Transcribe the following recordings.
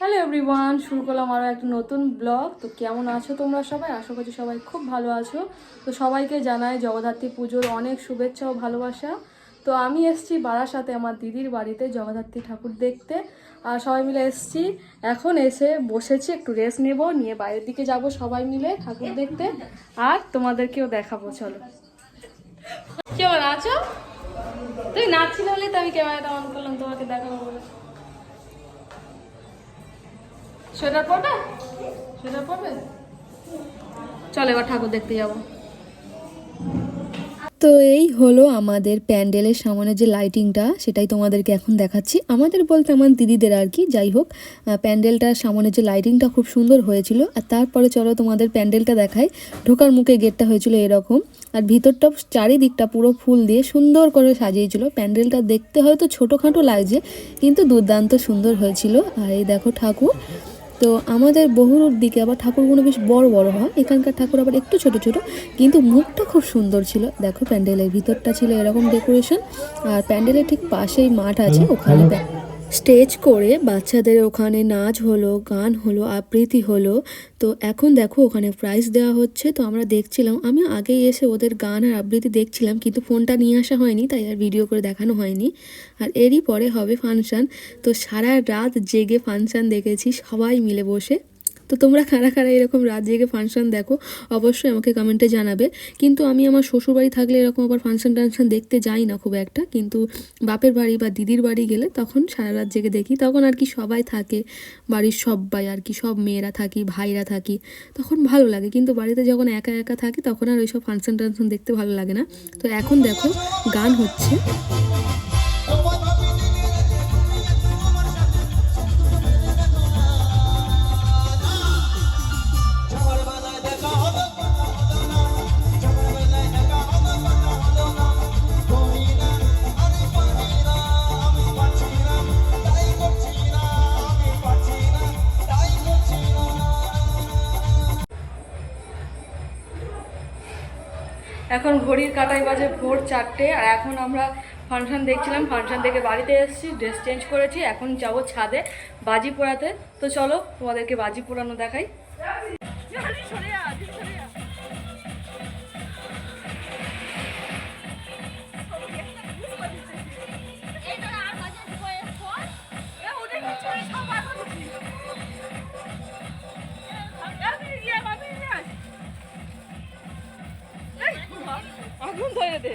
Hello everyone, শুরু করলাম আরও একটা নতুন ব্লগ। তো কেমন আছো তোমরা সবাই? আশা করছি সবাই খুব ভালো আছো। তো সবাইকে জানাই জগদ্ধাত্রী পুজোর অনেক শুভেচ্ছা ও ভালোবাসা। তো আমি এসেছি বারাসাতে আমার দিদির বাড়িতে জগদ্ধাত্রী ঠাকুর দেখতে, আর সবাই মিলে এসেছি। এখন এসে বসেছি, একটু রেস্ট নেব, নিয়ে বাইরের দিকে যাব সবাই মিলে ঠাকুর দেখতে, আর তোমাদেরকেও দেখাবো। চলো। কেমন আছো? তুমি নাচছিলে বলে তো আমি ক্যামেরাটা অন করলাম তোমাকে দেখাবো বলে। সোয়েটার পরবে? সোয়েটার পরবে? চল এবার ঠাকুর দেখতে যাব। তো এই হলো আমাদের প্যান্ডেলের সামনে যে লাইটিংটা, সেটাই তোমাদেরকে এখন দেখাচ্ছি। আমাদের বলতে আমার দিদিদের আর কি। যাই হোক, প্যান্ডেলটার সামনে যে লাইটিংটা খুব সুন্দর হয়েছিল। আর তারপরে চলো তোমাদের প্যান্ডেলটা দেখাই। ঢোকার মুখে গেটটা হয়েছিল এরকম, আর ভিতরটা চারিদিকটা পুরো ফুল দিয়ে সুন্দর করে সাজিয়েছিল। প্যান্ডেলটা দেখতে হয়তো ছোটোখাটো লাগছে, কিন্তু দুর্দান্ত সুন্দর হয়েছিল। আর এই দেখো ঠাকুর। তো আমাদের বহুরূর দিকে আবার ঠাকুরগুলো বেশ বড় বড় হয়, এখানকার ঠাকুর আবার একটু ছোট ছোট, কিন্তু মুখটা খুব সুন্দর ছিল। দেখো প্যান্ডেলের ভিতরটা ছিল এরকম ডেকোরেশন, আর প্যান্ডেলের ঠিক পাশেই মাঠ আছে, ওখানে স্টেজ করে বাচ্চাদের ওখানে নাচ হলো, গান হলো, আবৃত্তি হলো। তো এখন দেখো ওখানে প্রাইজ দেওয়া হচ্ছে। তো আমরা দেখছিলাম, আমি আগেই এসে ওদের গান আর আবৃত্তি দেখছিলাম, কিন্তু ফোনটা নিয়ে আসা হয়নি, তাই আর ভিডিও করে দেখানো হয়নি। আর এরই পরে হবে ফাংশান। তো সারা রাত জেগে ফাংশান দেখেছি সবাই মিলে বসে। তো তোমরা কারা কারা এরকম রাত জেগে ফাংশান দেখো অবশ্যই আমাকে কমেন্টে জানাবে। কিন্তু আমি আমার শ্বশুরবাড়ি থাকলে এরকম আবার ফাংশান টাংশান দেখতে যাই না খুব একটা, কিন্তু বাপের বাড়ি বা দিদির বাড়ি গেলে তখন সারা রাত জেগে দেখি। তখন আর কি সবাই থাকে, বাড়ির সবাই আর কি, সব মেয়েরা থাকি, ভাইরা থাকি, তখন ভালো লাগে। কিন্তু বাড়িতে যখন একা একা থাকি তখন আর ওইসব ফাংশান টাংশান দেখতে ভালো লাগে না। তো এখন দেখো গান হচ্ছে। এখন ঘড়ির কাঁটায় বাজে ভোর 4টে, আর এখন আমরা ফাংশান দেখছিলাম। ফাংশান থেকে বাড়িতে এসেছি, ড্রেস চেঞ্জ করেছি, এখন যাবো ছাদে বাজি পোড়াতে। তো চলো তোমাদেরকে বাজি পোড়ানো দেখাই। আগুন ধরে দে।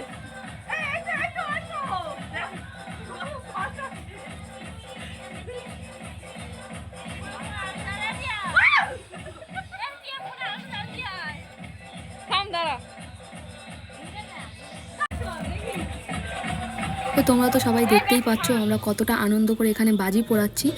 থাম, দাঁড়া। তো তোমরা তো সবাই দেখতেই পাচ্ছ আমরা কতটা আনন্দ করে এখানে বাজি পোড়াচ্ছি।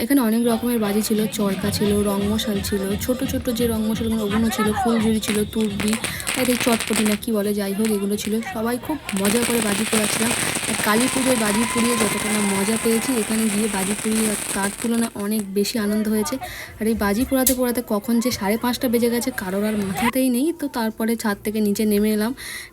এখানে অনেক রকমের বাজি ছিল, চরকা ছিল, রংমশাল ছিল, ছোট ছোট যে রংমশালগুলো ওগুলো ছিল, ফুলঝুরি ছিল, তুরবি, আর এই চটপটি না কি বলে, যাই হোক এগুলো ছিল। সবাই খুব মজা করে বাজি পোড়াচ্ছিলাম। আর কালী পুজোয় বাজি পুড়িয়ে যতটা না মজা পেয়েছি, এখানে গিয়ে বাজি পুড়িয়ে তার তুলনায় অনেক বেশি আনন্দ হয়েছে। আর এই বাজি পোড়াতে পোড়াতে কখন যে 5:30 বেজে গেছে কারোর আর মাথাতেই নেই। তো তারপরে ছাদ থেকে নিচে নেমে এলাম,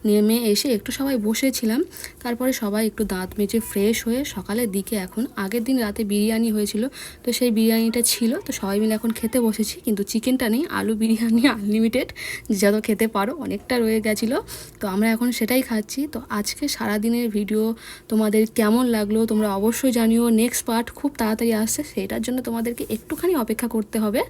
নেমে এসে একটু সবাই বসেছিলাম। তারপরে সবাই একটু দাঁত মেজে ফ্রেশ হয়ে সকালের দিকে, এখন আগের দিন রাতে বিরিয়ানি হয়েছিল, তো সেই বিরিয়ানিটা ছিল। তো সবাই মিলে এখন খেতে বসেছি, কিন্তু চিকেনটা নেই, আলু বিরিয়ানি আনলিমিটেড, যত খেতে পারো, অনেকটা রয়ে গেছিলো। তো আমরা এখন সেটাই খাচ্ছি। তো আজকে সারাদিনের ভিডিও তোমাদের কেমন লাগলো তোমরা অবশ্যই জানিও। নেক্সট পার্ট খুব তাড়াতাড়ি আসছে, সেটার জন্য তোমাদেরকে একটুখানি অপেক্ষা করতে হবে।